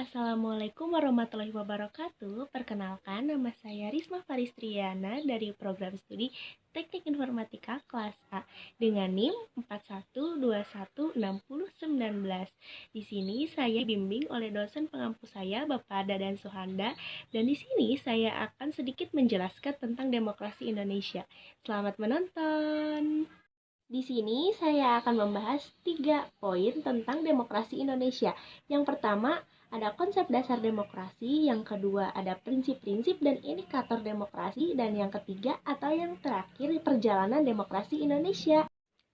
Assalamualaikum warahmatullahi wabarakatuh. Perkenalkan, nama saya Risma Faristriana dari program studi Teknik Informatika kelas A dengan NIM 41216019. Di sini saya dibimbing oleh dosen pengampu saya, Bapak Dadan Suhanda, dan di sini saya akan sedikit menjelaskan tentang demokrasi Indonesia. Selamat menonton. Di sini saya akan membahas 3 poin tentang demokrasi Indonesia. Yang pertama, ada konsep dasar demokrasi, yang kedua ada prinsip-prinsip dan indikator demokrasi, dan yang ketiga atau yang terakhir perjalanan demokrasi Indonesia.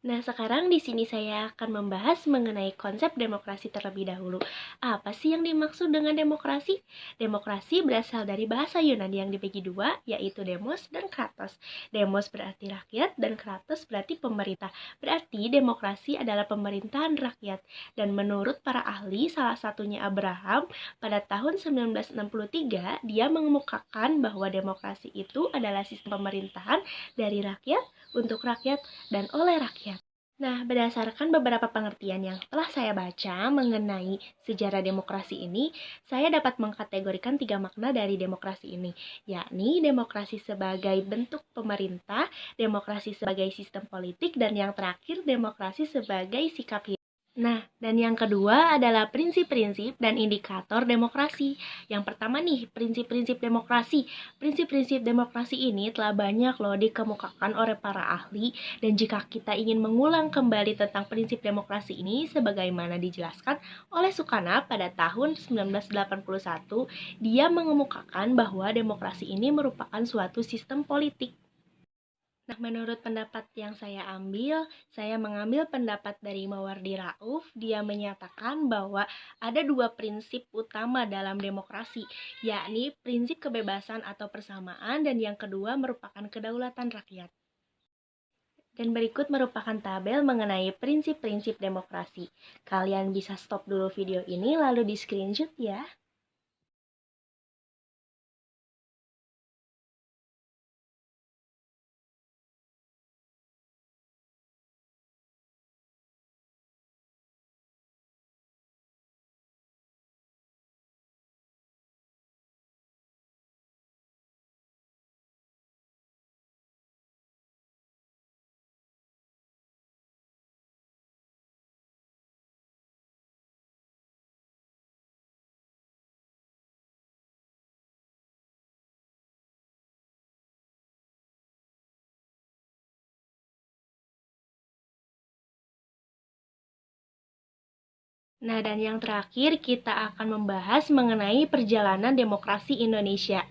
Nah, sekarang di sini saya akan membahas mengenai konsep demokrasi terlebih dahulu. Apa sih yang dimaksud dengan demokrasi? Demokrasi berasal dari bahasa Yunani yang dibagi dua, yaitu demos dan kratos. Demos berarti rakyat dan kratos berarti pemerintah. Berarti demokrasi adalah pemerintahan rakyat. Dan menurut para ahli, salah satunya Abraham, pada tahun 1963, dia mengemukakan bahwa demokrasi itu adalah sistem pemerintahan dari rakyat, untuk rakyat, dan oleh rakyat. Nah, berdasarkan beberapa pengertian yang telah saya baca mengenai sejarah demokrasi ini, saya dapat mengkategorikan 3 makna dari demokrasi ini, yakni demokrasi sebagai bentuk pemerintah, demokrasi sebagai sistem politik, dan yang terakhir demokrasi sebagai sikap hidup. Nah, dan yang kedua adalah prinsip-prinsip dan indikator demokrasi. Yang pertama nih, prinsip-prinsip demokrasi. Prinsip-prinsip demokrasi ini telah banyak loh dikemukakan oleh para ahli, dan jika kita ingin mengulang kembali tentang prinsip demokrasi ini sebagaimana dijelaskan oleh Sukarno pada tahun 1981, dia mengemukakan bahwa demokrasi ini merupakan suatu sistem politik. Nah, menurut pendapat yang saya mengambil pendapat dari Mawardi Rauf. Dia menyatakan bahwa ada 2 prinsip utama dalam demokrasi, yakni prinsip kebebasan atau persamaan, dan yang kedua merupakan kedaulatan rakyat. Dan berikut merupakan tabel mengenai prinsip-prinsip demokrasi. Kalian bisa stop dulu video ini lalu di screenshot ya. Nah, dan yang terakhir kita akan membahas mengenai perjalanan demokrasi Indonesia.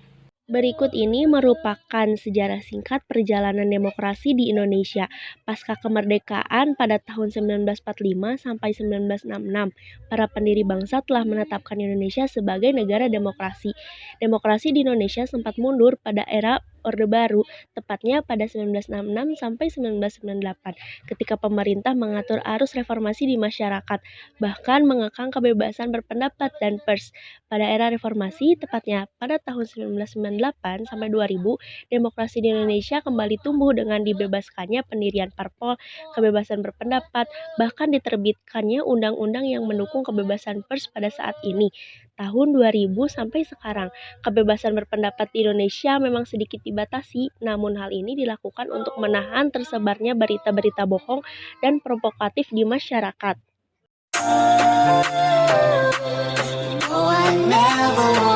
Berikut ini merupakan sejarah singkat perjalanan demokrasi di Indonesia pasca kemerdekaan pada tahun 1945 sampai 1966. Para pendiri bangsa telah menetapkan Indonesia sebagai negara demokrasi. Demokrasi di Indonesia sempat mundur pada era Orde Baru, tepatnya pada 1966 sampai 1998, ketika pemerintah mengatur arus reformasi di masyarakat, bahkan mengekang kebebasan berpendapat dan pers. Pada era reformasi, tepatnya pada tahun 1998 sampai 2000, demokrasi di Indonesia kembali tumbuh dengan dibebaskannya pendirian parpol, kebebasan berpendapat, bahkan diterbitkannya undang-undang yang mendukung kebebasan pers pada saat ini. Tahun 2000 sampai sekarang, kebebasan berpendapat di Indonesia memang sedikit dibatasi, namun hal ini dilakukan untuk menahan tersebarnya berita-berita bohong dan provokatif di masyarakat. Oh, I never